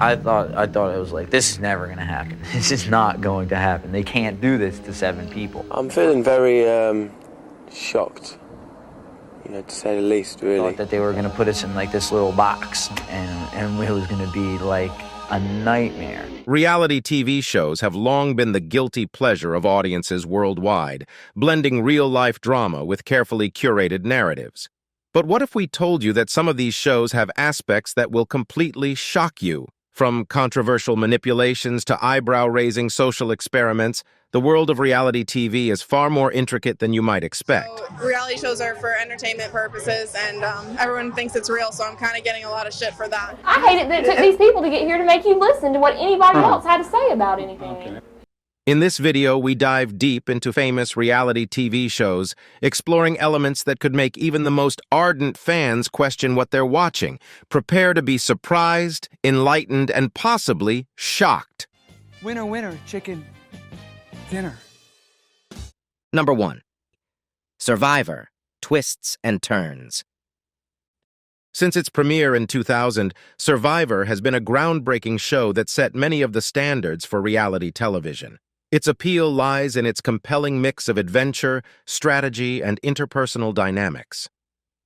I thought it was like, this is never gonna happen. This is not going to happen. They can't do this to 7 people. I'm feeling very shocked, to say the least, really. Thought that they were gonna put us in like this little box, and it was gonna be like a nightmare. Reality TV shows have long been the guilty pleasure of audiences worldwide, blending real-life drama with carefully curated narratives. But what if we told you that some of these shows have aspects that will completely shock you? From controversial manipulations to eyebrow-raising social experiments, the world of reality TV is far more intricate than you might expect. So, reality shows are for entertainment purposes, and everyone thinks it's real, so I'm kind of getting a lot of shit for that. I hate it that it took these people to get here to make you listen to what anybody else had to say about anything. Okay. In this video, we dive deep into famous reality TV shows, exploring elements that could make even the most ardent fans question what they're watching. Prepare to be surprised, enlightened, and possibly shocked. Winner, winner, chicken dinner. Number 1. Survivor, Twists and Turns. Since its premiere in 2000, Survivor has been a groundbreaking show that set many of the standards for reality television. Its appeal lies in its compelling mix of adventure, strategy, and interpersonal dynamics.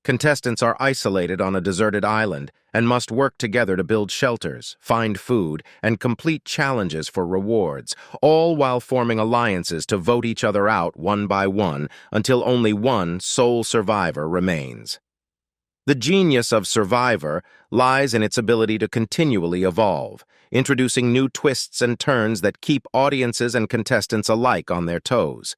Contestants are isolated on a deserted island and must work together to build shelters, find food, and complete challenges for rewards, all while forming alliances to vote each other out one by one until only one sole survivor remains. The genius of Survivor lies in its ability to continually evolve, introducing new twists and turns that keep audiences and contestants alike on their toes.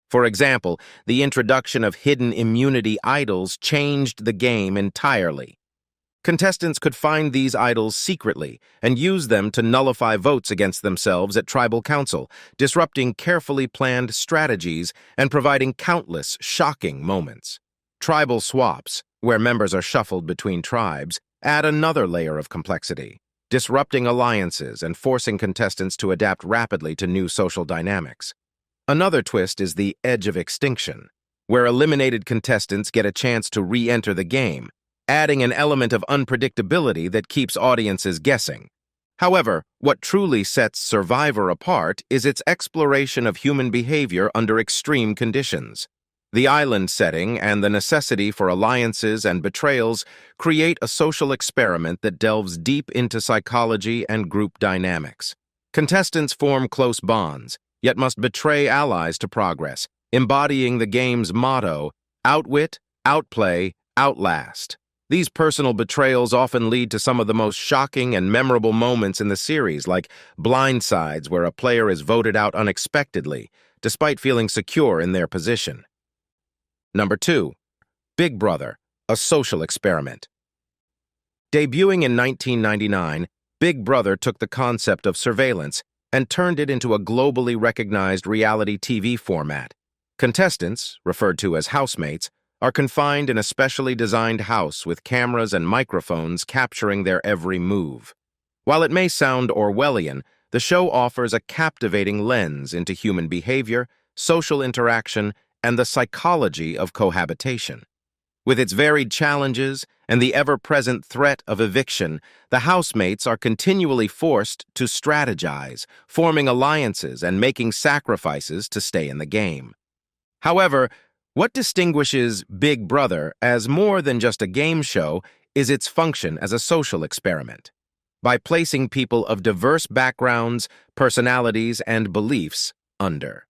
For example, the introduction of hidden immunity idols changed the game entirely. Contestants could find these idols secretly and use them to nullify votes against themselves at tribal council, disrupting carefully planned strategies and providing countless shocking moments. Tribal swaps, where members are shuffled between tribes, add another layer of complexity, disrupting alliances and forcing contestants to adapt rapidly to new social dynamics. Another twist is the edge of extinction, where eliminated contestants get a chance to re-enter the game, adding an element of unpredictability that keeps audiences guessing. However, what truly sets Survivor apart is its exploration of human behavior under extreme conditions. The island setting and the necessity for alliances and betrayals create a social experiment that delves deep into psychology and group dynamics. Contestants form close bonds, yet must betray allies to progress, embodying the game's motto, outwit, outplay, outlast. These personal betrayals often lead to some of the most shocking and memorable moments in the series, like blindsides where a player is voted out unexpectedly, despite feeling secure in their position. Number 2. Big Brother, a social experiment. Debuting in 1999, Big Brother took the concept of surveillance and turned it into a globally recognized reality TV format. Contestants, referred to as housemates, are confined in a specially designed house with cameras and microphones capturing their every move. While it may sound Orwellian, the show offers a captivating lens into human behavior, social interaction, and the psychology of cohabitation. With its varied challenges and the ever-present threat of eviction, the housemates are continually forced to strategize, forming alliances and making sacrifices to stay in the game. However, what distinguishes Big Brother as more than just a game show is its function as a social experiment. By placing people of diverse backgrounds, personalities, and beliefs under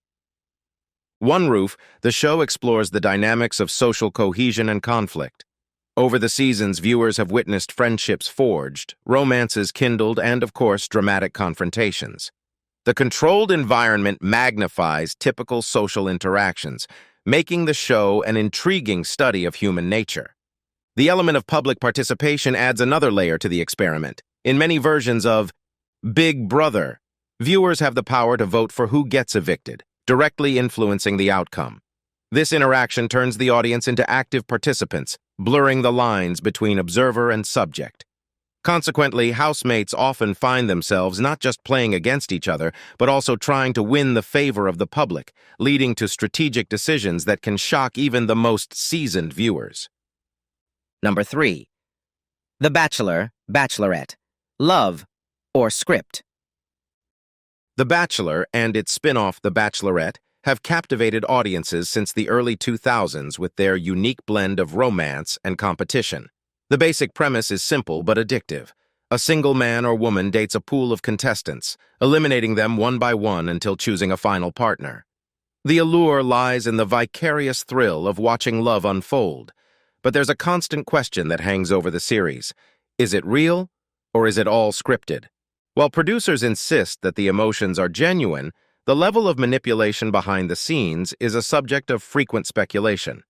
one roof, the show explores the dynamics of social cohesion and conflict. Over the seasons, viewers have witnessed friendships forged, romances kindled, and, of course, dramatic confrontations. The controlled environment magnifies typical social interactions, making the show an intriguing study of human nature. The element of public participation adds another layer to the experiment. In many versions of Big Brother, viewers have the power to vote for who gets evicted, directly influencing the outcome. This interaction turns the audience into active participants, blurring the lines between observer and subject. Consequently, housemates often find themselves not just playing against each other, but also trying to win the favor of the public, leading to strategic decisions that can shock even the most seasoned viewers. Number 3. The Bachelor, Bachelorette. Love, or script. The Bachelor and its spin-off The Bachelorette have captivated audiences since the early 2000s with their unique blend of romance and competition. The basic premise is simple but addictive. A single man or woman dates a pool of contestants, eliminating them one by one until choosing a final partner. The allure lies in the vicarious thrill of watching love unfold, but there's a constant question that hangs over the series. Is it real, or is it all scripted? While producers insist that the emotions are genuine, the level of manipulation behind the scenes is a subject of frequent speculation.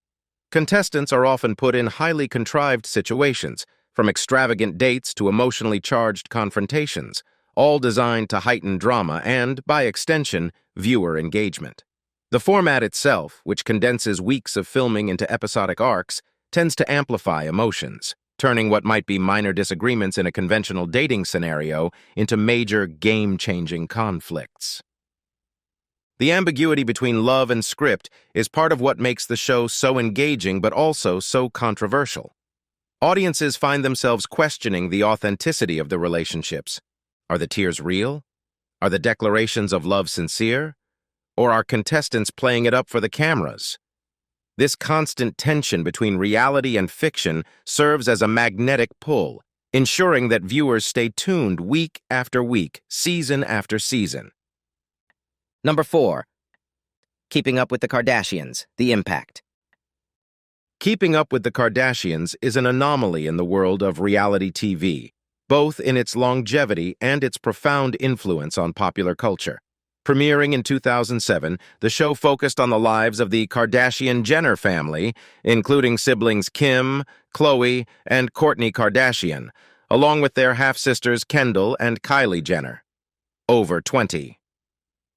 Contestants are often put in highly contrived situations, from extravagant dates to emotionally charged confrontations, all designed to heighten drama and, by extension, viewer engagement. The format itself, which condenses weeks of filming into episodic arcs, tends to amplify emotions, turning what might be minor disagreements in a conventional dating scenario into major game-changing conflicts. The ambiguity between love and script is part of what makes the show so engaging but also so controversial. Audiences find themselves questioning the authenticity of the relationships. Are the tears real? Are the declarations of love sincere? Or are contestants playing it up for the cameras? This constant tension between reality and fiction serves as a magnetic pull, ensuring that viewers stay tuned week after week, season after season. Number 4. Keeping Up with the Kardashians, The Impact. Keeping Up with the Kardashians is an anomaly in the world of reality TV, both in its longevity and its profound influence on popular culture. Premiering in 2007, the show focused on the lives of the Kardashian-Jenner family, including siblings Kim, Khloe, and Kourtney Kardashian, along with their half-sisters Kendall and Kylie Jenner. Over 20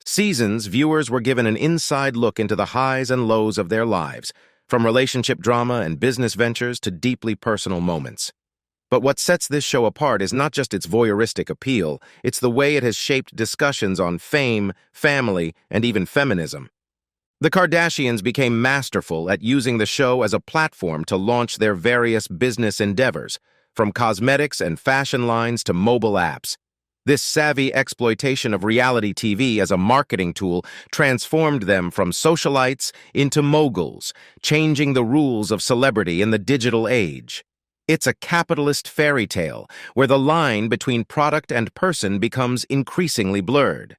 seasons, viewers were given an inside look into the highs and lows of their lives, from relationship drama and business ventures to deeply personal moments. But what sets this show apart is not just its voyeuristic appeal, it's the way it has shaped discussions on fame, family, and even feminism. The Kardashians became masterful at using the show as a platform to launch their various business endeavors, from cosmetics and fashion lines to mobile apps. This savvy exploitation of reality TV as a marketing tool transformed them from socialites into moguls, changing the rules of celebrity in the digital age. It's a capitalist fairy tale where the line between product and person becomes increasingly blurred.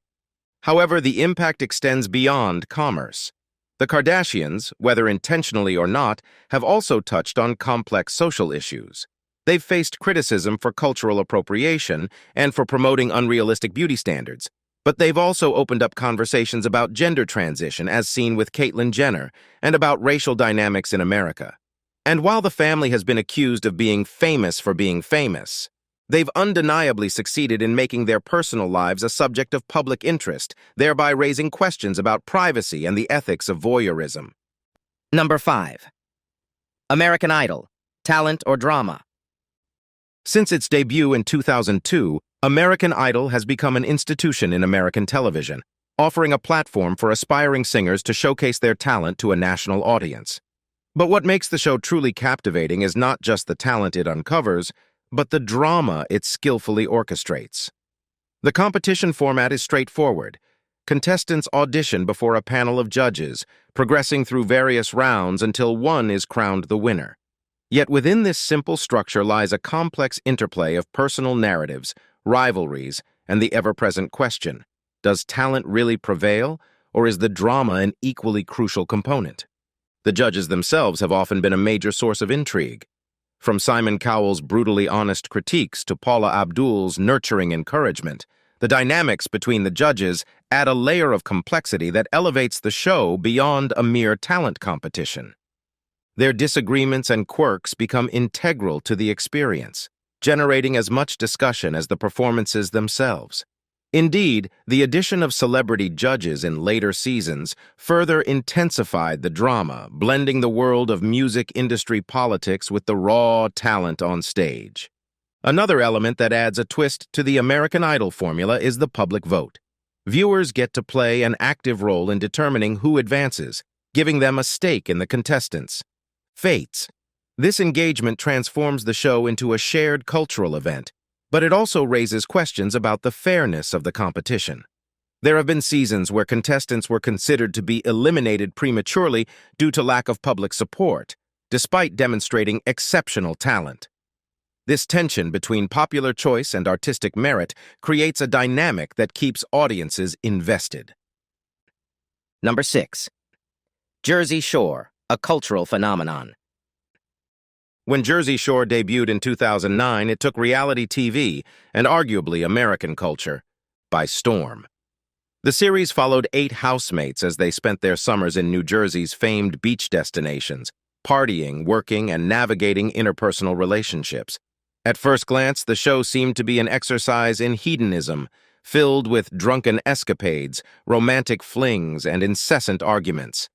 However, the impact extends beyond commerce. The Kardashians, whether intentionally or not, have also touched on complex social issues. They've faced criticism for cultural appropriation and for promoting unrealistic beauty standards, but they've also opened up conversations about gender transition, as seen with Caitlyn Jenner, and about racial dynamics in America. And while the family has been accused of being famous for being famous, they've undeniably succeeded in making their personal lives a subject of public interest, thereby raising questions about privacy and the ethics of voyeurism. Number 5. American Idol, Talent or Drama. Since its debut in 2002, American Idol has become an institution in American television, offering a platform for aspiring singers to showcase their talent to a national audience. But what makes the show truly captivating is not just the talent it uncovers, but the drama it skillfully orchestrates. The competition format is straightforward. Contestants audition before a panel of judges, progressing through various rounds until one is crowned the winner. Yet within this simple structure lies a complex interplay of personal narratives, rivalries, and the ever-present question: does talent really prevail, or is the drama an equally crucial component? The judges themselves have often been a major source of intrigue. From Simon Cowell's brutally honest critiques to Paula Abdul's nurturing encouragement, the dynamics between the judges add a layer of complexity that elevates the show beyond a mere talent competition. Their disagreements and quirks become integral to the experience, generating as much discussion as the performances themselves. Indeed, the addition of celebrity judges in later seasons further intensified the drama, blending the world of music industry politics with the raw talent on stage. Another element that adds a twist to the American Idol formula is the public vote. Viewers get to play an active role in determining who advances, giving them a stake in the contestants' fates. This engagement transforms the show into a shared cultural event, But it also raises questions about the fairness of the competition. There have been seasons where contestants were considered to be eliminated prematurely due to lack of public support, despite demonstrating exceptional talent. This tension between popular choice and artistic merit creates a dynamic that keeps audiences invested. Number 6. Jersey Shore, a cultural phenomenon. When Jersey Shore debuted in 2009, it took reality TV, and arguably American culture, by storm. The series followed 8 housemates as they spent their summers in New Jersey's famed beach destinations, partying, working, and navigating interpersonal relationships. At first glance, the show seemed to be an exercise in hedonism, filled with drunken escapades, romantic flings, and incessant arguments.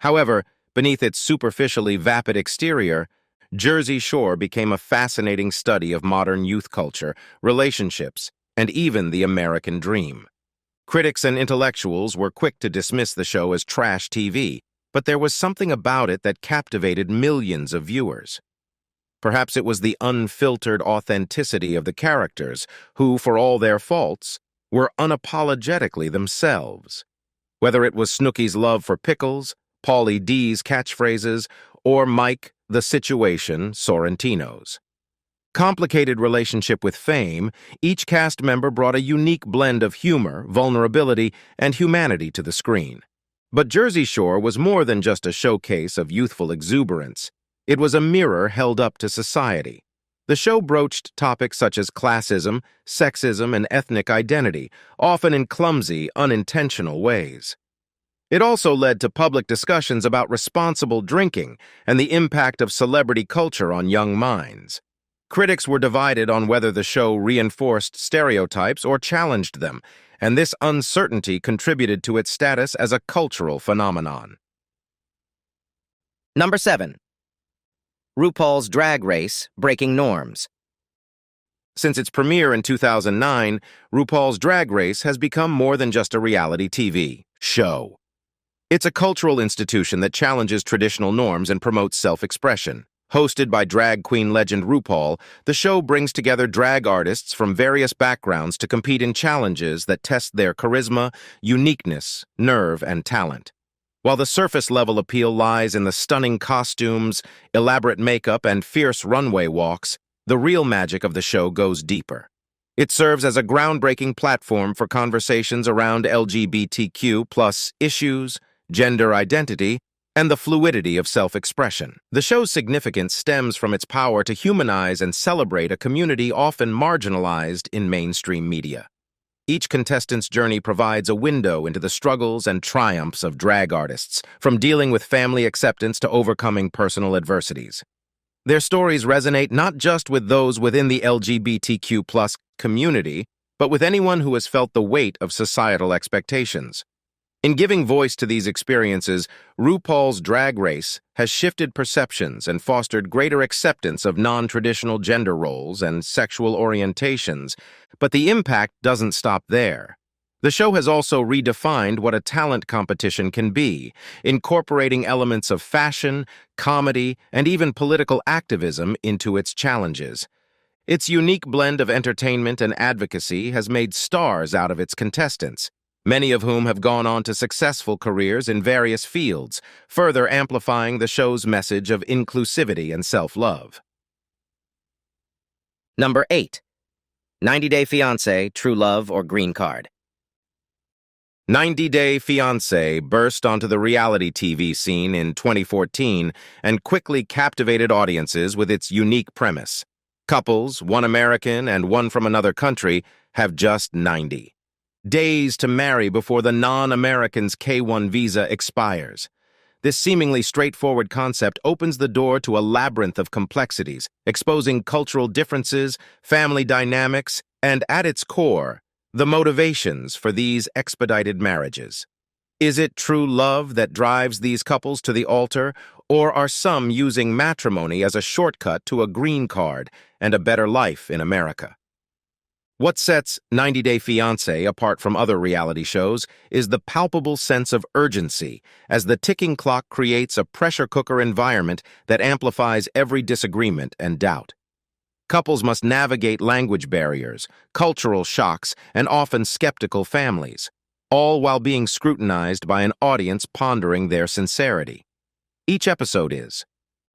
However, beneath its superficially vapid exterior, Jersey Shore became a fascinating study of modern youth culture, relationships, and even the American dream. Critics and intellectuals were quick to dismiss the show as trash TV, but there was something about it that captivated millions of viewers. Perhaps it was the unfiltered authenticity of the characters, who, for all their faults, were unapologetically themselves. Whether it was Snooki's love for pickles, Pauly D's catchphrases, or Mike, the Situation, Sorrentino's complicated relationship with fame, each cast member brought a unique blend of humor, vulnerability, and humanity to the screen. But Jersey Shore was more than just a showcase of youthful exuberance. It was a mirror held up to society. The show broached topics such as classism, sexism, and ethnic identity, often in clumsy, unintentional ways. It also led to public discussions about responsible drinking and the impact of celebrity culture on young minds. Critics were divided on whether the show reinforced stereotypes or challenged them, and this uncertainty contributed to its status as a cultural phenomenon. Number 7. RuPaul's Drag Race, Breaking Norms. Since its premiere in 2009, RuPaul's Drag Race has become more than just a reality TV show. It's a cultural institution that challenges traditional norms and promotes self-expression. Hosted by drag queen legend RuPaul, the show brings together drag artists from various backgrounds to compete in challenges that test their charisma, uniqueness, nerve, and talent. While the surface-level appeal lies in the stunning costumes, elaborate makeup, and fierce runway walks, the real magic of the show goes deeper. It serves as a groundbreaking platform for conversations around LGBTQ+ issues, gender identity, and the fluidity of self-expression. The show's significance stems from its power to humanize and celebrate a community often marginalized in mainstream media. Each contestant's journey provides a window into the struggles and triumphs of drag artists, from dealing with family acceptance to overcoming personal adversities. Their stories resonate not just with those within the LGBTQ+ community, but with anyone who has felt the weight of societal expectations. In giving voice to these experiences, RuPaul's Drag Race has shifted perceptions and fostered greater acceptance of non-traditional gender roles and sexual orientations, but the impact doesn't stop there. The show has also redefined what a talent competition can be, incorporating elements of fashion, comedy, and even political activism into its challenges. Its unique blend of entertainment and advocacy has made stars out of its contestants, many of whom have gone on to successful careers in various fields, further amplifying the show's message of inclusivity and self-love. Number 8. 90 Day Fiancé, True Love, or Green Card. 90 Day Fiancé burst onto the reality TV scene in 2014 and quickly captivated audiences with its unique premise. Couples, one American and one from another country, have just 90 days to marry before the non-American's K-1 visa expires. This seemingly straightforward concept opens the door to a labyrinth of complexities, exposing cultural differences, family dynamics, and, at its core, the motivations for these expedited marriages. Is it true love that drives these couples to the altar, or are some using matrimony as a shortcut to a green card and a better life in America? What sets 90 Day Fiancé apart from other reality shows is the palpable sense of urgency, as the ticking clock creates a pressure cooker environment that amplifies every disagreement and doubt. Couples must navigate language barriers, cultural shocks, and often skeptical families, all while being scrutinized by an audience pondering their sincerity. Each episode is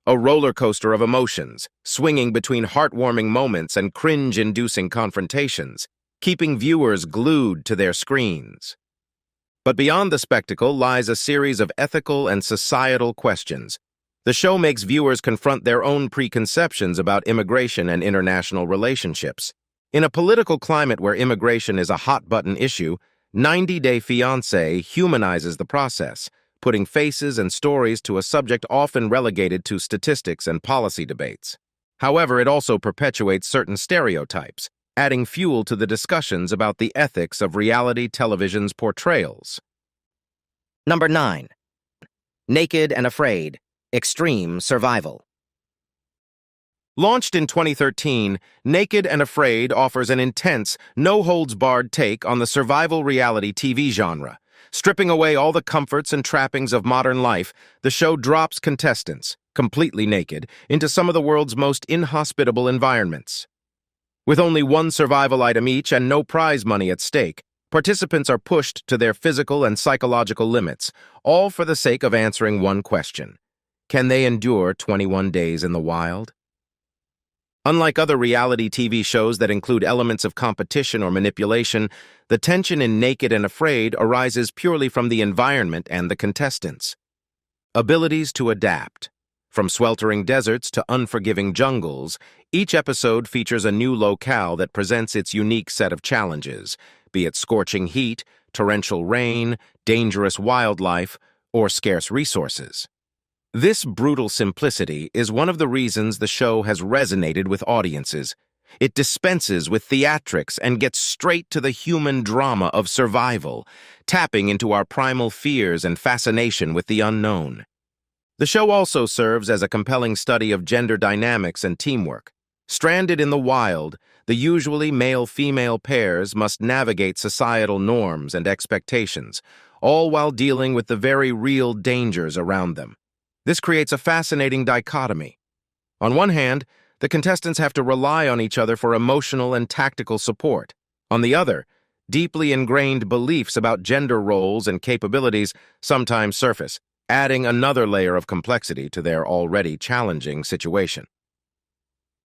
a roller coaster of emotions, swinging between heartwarming moments and cringe-inducing confrontations, keeping viewers glued to their screens. But beyond the spectacle lies a series of ethical and societal questions. The show makes viewers confront their own preconceptions about immigration and international relationships. In a political climate where immigration is a hot-button issue, 90 Day Fiancé humanizes the process, putting faces and stories to a subject often relegated to statistics and policy debates. However, it also perpetuates certain stereotypes, adding fuel to the discussions about the ethics of reality television's portrayals. Number 9. Naked and Afraid, Extreme Survival. Launched in 2013, Naked and Afraid offers an intense, no-holds-barred take on the survival reality TV genre. Stripping away all the comforts and trappings of modern life, the show drops contestants, completely naked, into some of the world's most inhospitable environments. With only one survival item each and no prize money at stake, participants are pushed to their physical and psychological limits, all for the sake of answering one question. Can they endure 21 days in the wild? Unlike other reality TV shows that include elements of competition or manipulation, the tension in Naked and Afraid arises purely from the environment and the contestants. Abilities to adapt. From sweltering deserts to unforgiving jungles, each episode features a new locale that presents its unique set of challenges, be it scorching heat, torrential rain, dangerous wildlife, or scarce resources. This brutal simplicity is one of the reasons the show has resonated with audiences. It dispenses with theatrics and gets straight to the human drama of survival, tapping into our primal fears and fascination with the unknown. The show also serves as a compelling study of gender dynamics and teamwork. Stranded in the wild, the usually male-female pairs must navigate societal norms and expectations, all while dealing with the very real dangers around them. This creates a fascinating dichotomy. On one hand, the contestants have to rely on each other for emotional and tactical support. On the other, deeply ingrained beliefs about gender roles and capabilities sometimes surface, adding another layer of complexity to their already challenging situation.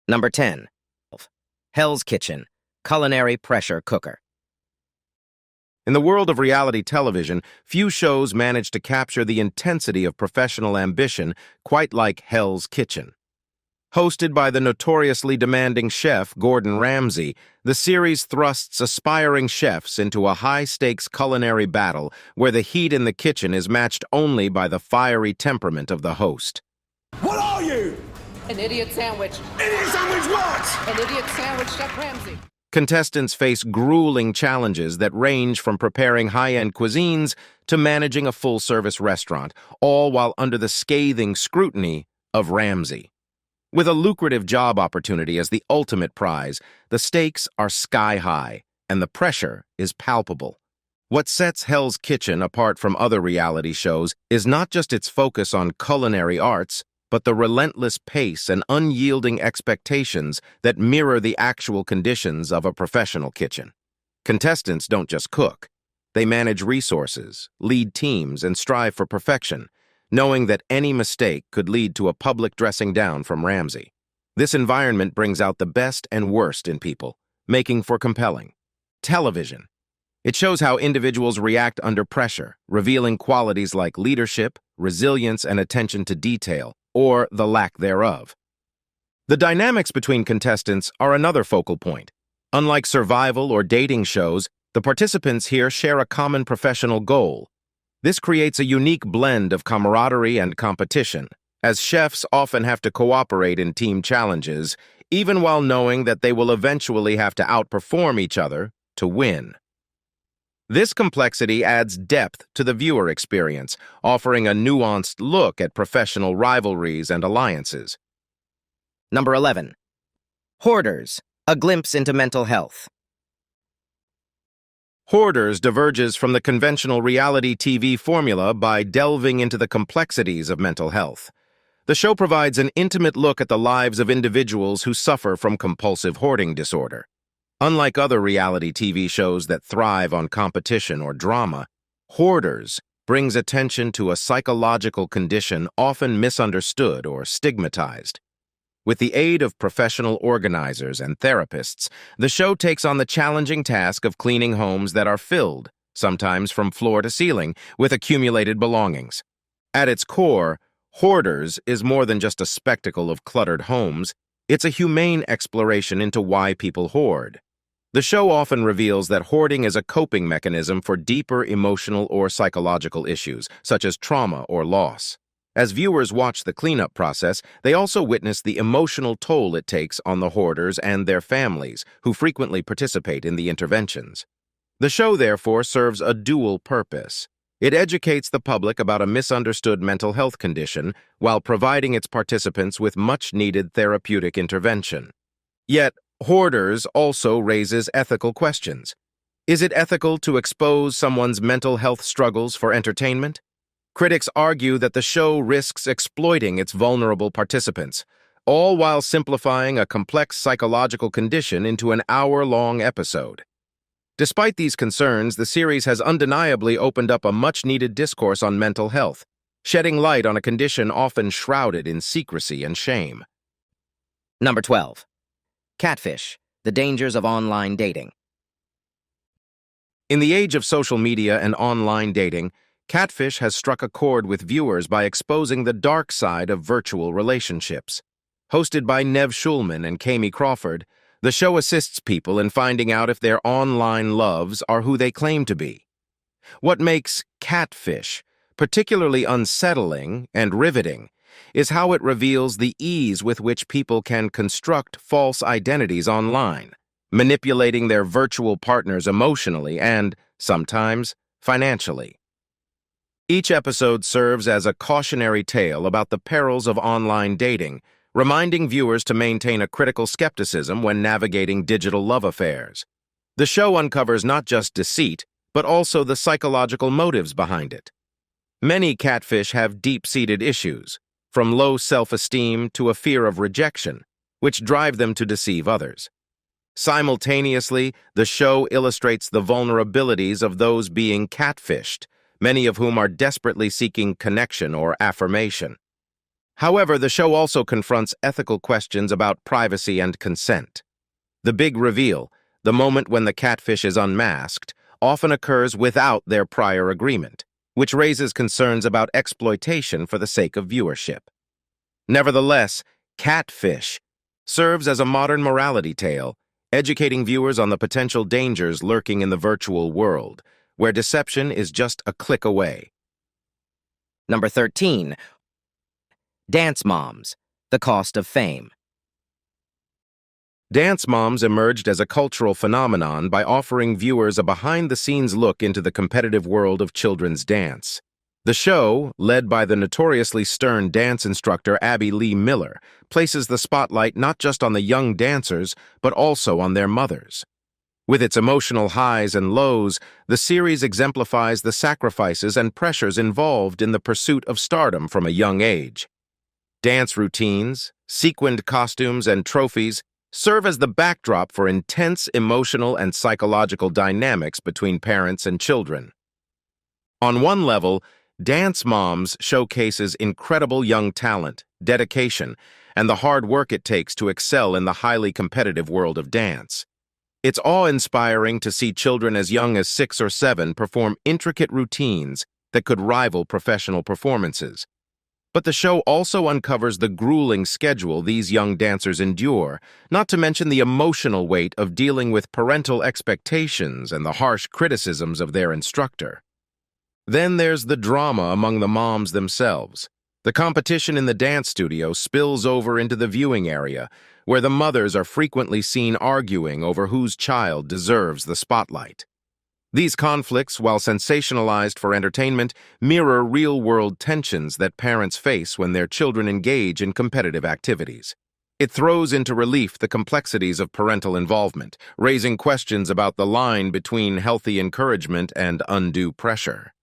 Number 10. Hell's Kitchen, Culinary Pressure Cooker. In the world of reality television, few shows manage to capture the intensity of professional ambition quite like Hell's Kitchen. Hosted by the notoriously demanding chef Gordon Ramsay, the series thrusts aspiring chefs into a high-stakes culinary battle where the heat in the kitchen is matched only by the fiery temperament of the host. What are you? An idiot sandwich. Idiot sandwich what? An idiot sandwich, Chef Ramsay. Contestants face grueling challenges that range from preparing high-end cuisines to managing a full-service restaurant, all while under the scathing scrutiny of Ramsay. With a lucrative job opportunity as the ultimate prize, the stakes are sky-high, and the pressure is palpable. What sets Hell's Kitchen apart from other reality shows is not just its focus on culinary arts, but the relentless pace and unyielding expectations that mirror the actual conditions of a professional kitchen. Contestants don't just cook. They manage resources, lead teams, and strive for perfection, knowing that any mistake could lead to a public dressing down from Ramsay. This environment brings out the best and worst in people, making for compelling television. It shows how individuals react under pressure, revealing qualities like leadership, resilience, and attention to detail, or the lack thereof. The dynamics between contestants are another focal point. Unlike survival or dating shows, the participants here share a common professional goal. This creates a unique blend of camaraderie and competition, as chefs often have to cooperate in team challenges, even while knowing that they will eventually have to outperform each other to win. This complexity adds depth to the viewer experience, offering a nuanced look at professional rivalries and alliances. Number 11. Hoarders, a glimpse into mental health. Hoarders diverges from the conventional reality TV formula by delving into the complexities of mental health. The show provides an intimate look at the lives of individuals who suffer from compulsive hoarding disorder. Unlike other reality TV shows that thrive on competition or drama, Hoarders brings attention to a psychological condition often misunderstood or stigmatized. With the aid of professional organizers and therapists, the show takes on the challenging task of cleaning homes that are filled, sometimes from floor to ceiling, with accumulated belongings. At its core, Hoarders is more than just a spectacle of cluttered homes. It's a humane exploration into why people hoard. The show often reveals that hoarding is a coping mechanism for deeper emotional or psychological issues, such as trauma or loss. As viewers watch the cleanup process, they also witness the emotional toll it takes on the hoarders and their families, who frequently participate in the interventions. The show, therefore, serves a dual purpose. It educates the public about a misunderstood mental health condition while providing its participants with much-needed therapeutic intervention. Yet, Hoarders also raises ethical questions. Is it ethical to expose someone's mental health struggles for entertainment? Critics argue that the show risks exploiting its vulnerable participants, all while simplifying a complex psychological condition into an hour-long episode. Despite these concerns, the series has undeniably opened up a much-needed discourse on mental health, shedding light on a condition often shrouded in secrecy and shame. Number 12. Catfish, the dangers of online dating. In the age of social media and online dating, Catfish has struck a chord with viewers by exposing the dark side of virtual relationships. Hosted by Nev Schulman and Kami Crawford, the show assists people in finding out if their online loves are who they claim to be. What makes Catfish particularly unsettling and riveting is how it reveals the ease with which people can construct false identities online, manipulating their virtual partners emotionally and, sometimes, financially. Each episode serves as a cautionary tale about the perils of online dating, reminding viewers to maintain a critical skepticism when navigating digital love affairs. The show uncovers not just deceit, but also the psychological motives behind it. Many catfish have deep-seated issues, from low self-esteem to a fear of rejection, which drive them to deceive others. Simultaneously, the show illustrates the vulnerabilities of those being catfished, many of whom are desperately seeking connection or affirmation. However, the show also confronts ethical questions about privacy and consent. The big reveal, the moment when the catfish is unmasked, often occurs without their prior agreement, which raises concerns about exploitation for the sake of viewership. Nevertheless, Catfish serves as a modern morality tale, educating viewers on the potential dangers lurking in the virtual world, where deception is just a click away. Number 13. Dance Moms, the cost of fame. Dance Moms emerged as a cultural phenomenon by offering viewers a behind-the-scenes look into the competitive world of children's dance. The show, led by the notoriously stern dance instructor Abby Lee Miller, places the spotlight not just on the young dancers, but also on their mothers. With its emotional highs and lows, the series exemplifies the sacrifices and pressures involved in the pursuit of stardom from a young age. Dance routines, sequined costumes, and trophies serve as the backdrop for intense emotional and psychological dynamics between parents and children. On one level, Dance Moms showcases incredible young talent, dedication, and the hard work it takes to excel in the highly competitive world of dance. It's awe-inspiring to see children as young as 6 or 7 perform intricate routines that could rival professional performances. But the show also uncovers the grueling schedule these young dancers endure, not to mention the emotional weight of dealing with parental expectations and the harsh criticisms of their instructor. Then there's the drama among the moms themselves. The competition in the dance studio spills over into the viewing area, where the mothers are frequently seen arguing over whose child deserves the spotlight. These conflicts, while sensationalized for entertainment, mirror real-world tensions that parents face when their children engage in competitive activities. It throws into relief the complexities of parental involvement, raising questions about the line between healthy encouragement and undue pressure.